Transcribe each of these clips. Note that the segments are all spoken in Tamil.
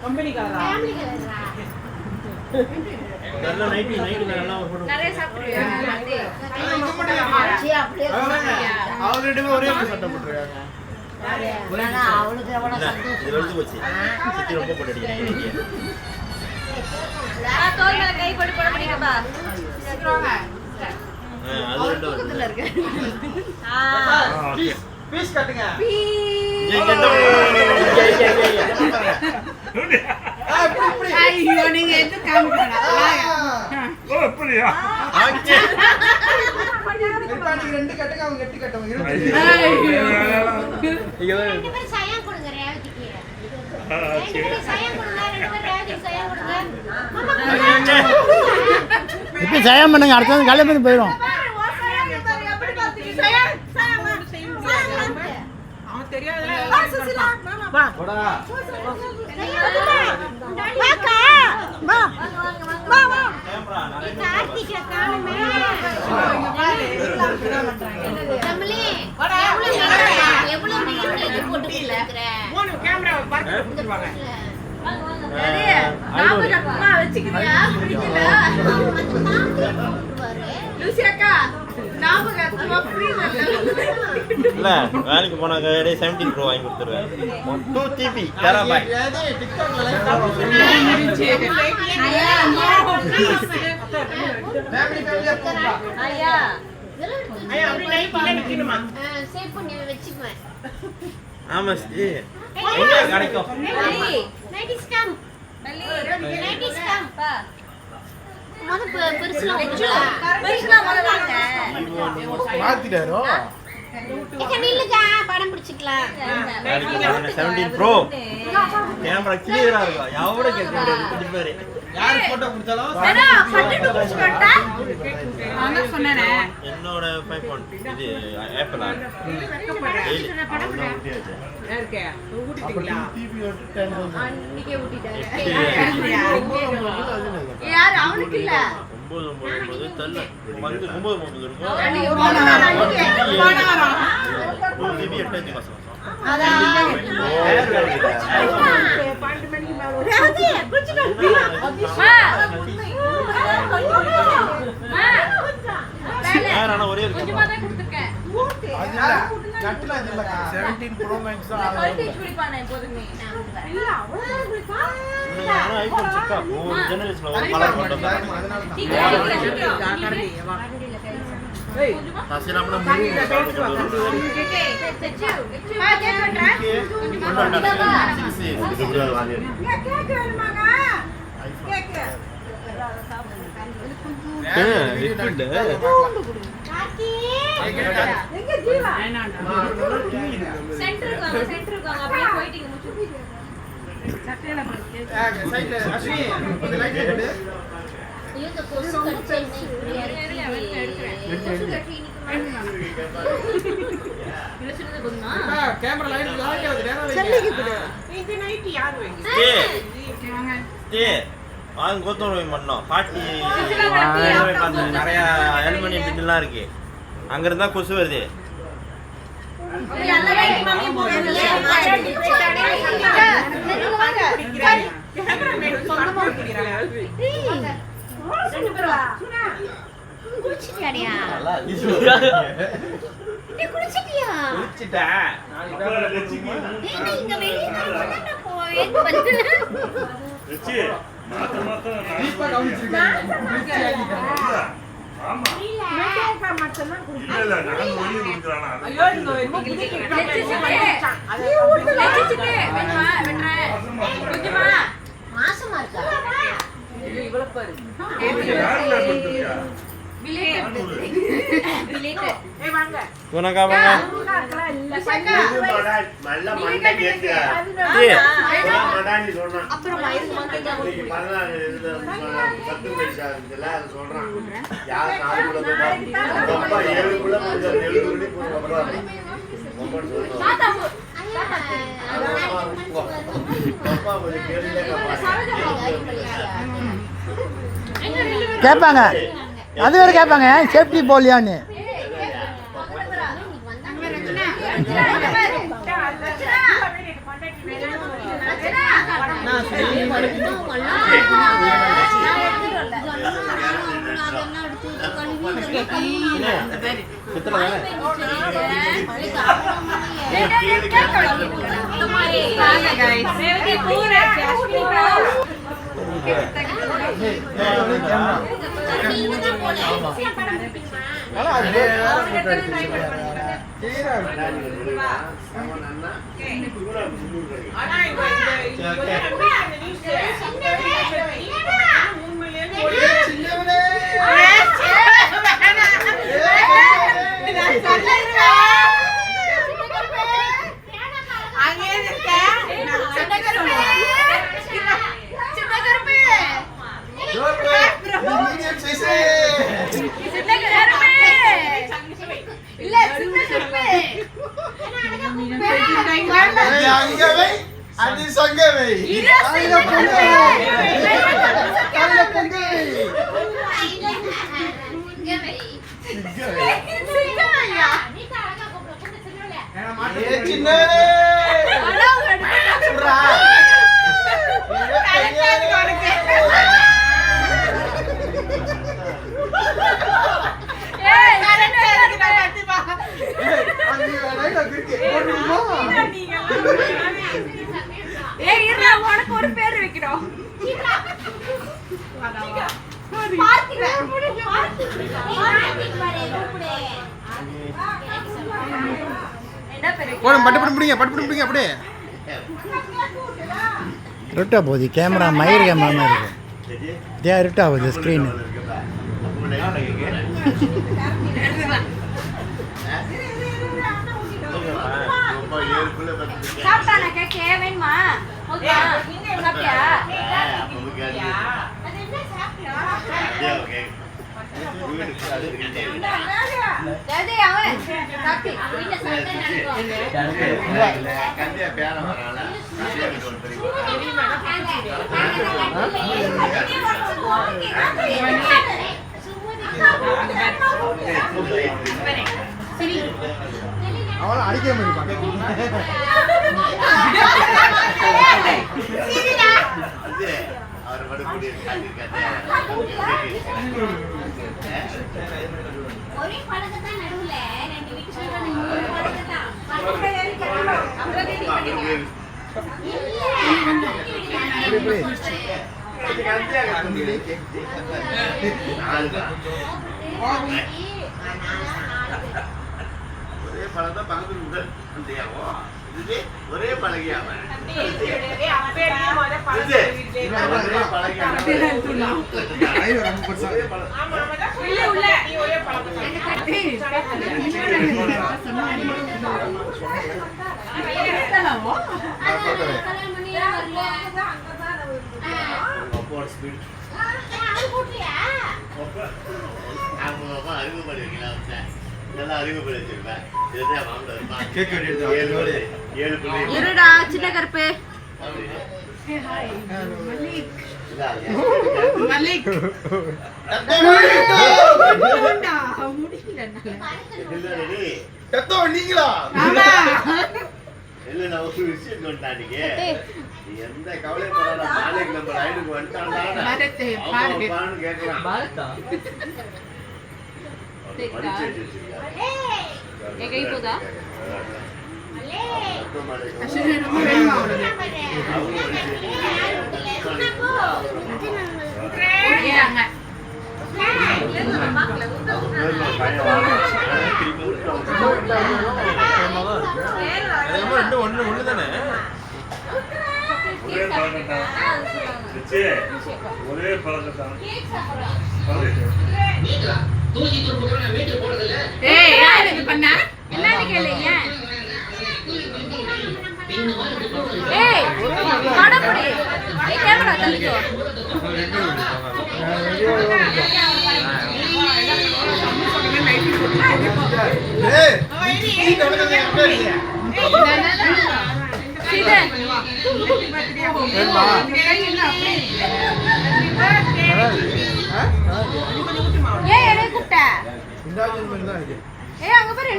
கம்பெனி கலரா நல்ல நைட்டி நல்லா ஒரு போடு நிறைய சாப்பிடுறியா ஆல்ரெடி ஒரே ஒரு சட்டை போட்டுருக்காங்க நான் அவளுக்கு எவ்வளவு சந்தோஷம் இது வந்து போச்சு சித்தி ரொம்ப போட்டுட்டீங்க தோல் மேல கை போட்டு போட முடியுமா சீக்கிரமா அது ரெண்டு பக்கத்துல இருக்கு பீஸ் கட்டுங்க ஐயோ நீங்க எது காமிக்கறா ஓ அப்படியா ஓகே இருப்பானி ரெண்டு கட்டுங்க அவங்க எட்டு கட்டவங்க இருக்கு ரெண்டு பேரும் சயம் கொடுங்க ரேவதிக்கு ரெண்டு பேரும் சயம் கொடுங்க ரெண்டு பேரும் ரேவதிக்கு சயம் கொடுங்க இப்போ சயம் பண்ணுங்க அடுத்த காலையில பண்ணி போயிடும் அவன் தெரியாதல வா போடா வாக்கா வா வா வா கேமரா நிறைய கார்த்திகை காணுமே தமிழே எவ்வளவு மீட்டர் போட்டு கொடுக்கற மூணு கேமராவை பார்த்து கொடுத்துருவாங்க ஞாபகமா வச்சுக்கிறியா பிடிக்கல லூசியாக்கா ஞாபகமா இல்ல வேலைக்கு போனாக்க 17 ப்ரோ வாங்கி கொடுத்துருவேன் 2 GB டெராபைட் டிக்டாக்ல லைவ் ஃபேமிலி ஃபேமிலியா போறா ஐயா ஐயா அப்படி நைட்ல நிக்கணுமா சேவ் பண்ணி வெச்சுக்குவேன் ஆமா சி எங்க கிடைக்கும் night is come night is come மொத பெருசுல பெருசுனா முதல்ல வாங்க மாத்திட்டாரோ இங்க நில்லுங்க படம் பிடிச்சிக்கலாம் 17 ப்ரோ கேமரா கிளியரா இருக்கும் யாவோட கேட்க முடியாது பாரு யார் போட்டோ கொடுத்தாலும் அண்ணா பட்டு புடிச்சு போட்டா நான் சொன்னேனே என்னோட 5 இது ஆப்பிள் இருக்கே ஊட்டிட்டீங்களா அன்னிக்கே ஊட்டிட்டாங்க யார் அவனுக்கு இல்ல 9 தள்ள வந்து 9 இருக்கும் அன்னிக்கே போனவரா 2 GB 8 மாசம் அதான் ராஜி குளிச்சிட்டு யார் ஆனா ஒரே இருக்கு கொஞ்சமா தான் கொடுத்துருக்கேன் நட்டுல இல்ல 17 ப்ரோ மேக்ஸ் வோல்டேஜ் குடிப்பானே எப்போதுமே இல்ல அவ்வளவு குளிப்பா ஆனா ஐபோன் செக்கா ஒரு ஜெனரேஷன்ல ஒரு கலர் போட்டோம் அதனால நான் அப்படி முடி சென்டருக்கு வாங்க அப்படியே போயிட்டீங்க முச்சு சைடுல அஸ்வினி கொஞ்சம் லைட் போடு இந்த கொசு கடிச்சு இப்படி கேமரா லைட் லாக் ஆகுது நேரா இது நைட் யார் டே வாங்க கோத்தோரை பண்ணோம் பாட்டி நிறைய அலுமினியம் பின்னெல்லாம் இருக்கு அங்க இருந்தா கொசு வருது குளிச்சிட்டியாடியா நீ குளிச்சிட்டியா குளிச்சிட்டேன் ஏன்னா இங்க வெளிய வந்து போய் வந்து வெச்சி மாத்த தீபா கவுனிச்சிருக்கீங்க ஆமா மேக்கப் மட்டும் தான் குளிச்சிட்டியா இல்ல நான் வெளிய குடிக்கறானா ஐயோ கொஞ்சமா மாசமா இருக்கா இவ்வளவு பாரு யாரல பண்றியா ஏய் வாங்க உனக்கா வாங்க நல்ல மண்டை கேட்டு மடானி சொல்றான். அப்புறம் வயிறு மந்தைக்கு இன்னைக்கு 14 இதுல 10 பைசா இருக்குல்ல அது சொல்றான். யார் 4 குள்ள அப்பா 7 குள்ள 7 குள்ள போறப்பா ரொம்ப சொல்றான். அப்பா வந்து கேளுங்க கேட்பாங்க அது வேறு கேட்பாங்க சேஃப்டி போலியான்னு. உனக்கு ஒரு பேர் வைக்கிறோம். பட்டு அப்படியே இருட்டா போகுது கேமரா மயிர் கேமரா மாதிரி இருக்கு. இதே இருட்டா போகுது ஸ்க்ரீனு. சாப்பிட்டானா கேக்க வேணுமா? ஓகே சாப்பிட்டியா? டேடி அவன் சாப்பிட்டு வீட்ல சாப்பிட்டே அவளை அடிக்க முடியுமா? ஒரே பழக்கத்தான் நடுவுல ரெண்டு வீட்டு சொல்றாங்க மூணு பழக்கத்தான் ஒரே பழக்கம் பக்கத்துல ஒரே பழகியாம இருடா சின்ன கருப்பு. எந்த கவலைப்படாத நாளைக்கு நம்ம ரைடுக்கு வந்துட்டான் கேட்கலாம். எங்க போதா ஒண்ணு தானே ஒரே பழக்கத்தான். ஏய் யார் இது பண்ணா என்னன்னு கேளு ஏன் ஏய் கடப்புடி ஏய் கேமரா தள்ளிக்கோ ஏய் என்னை கூப்பிட்ட ஏய் அங்க பாரு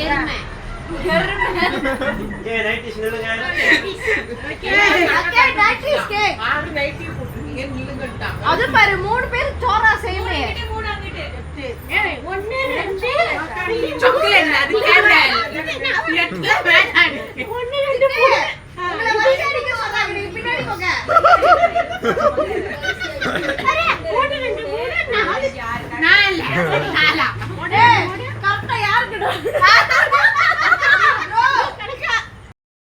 எருமை அது பாரு 3 பேர் சோறா சேமே ஒன்னு ரெண்டு சாக்லேட் அது கேண்டல் ஒன்னு ரெண்டு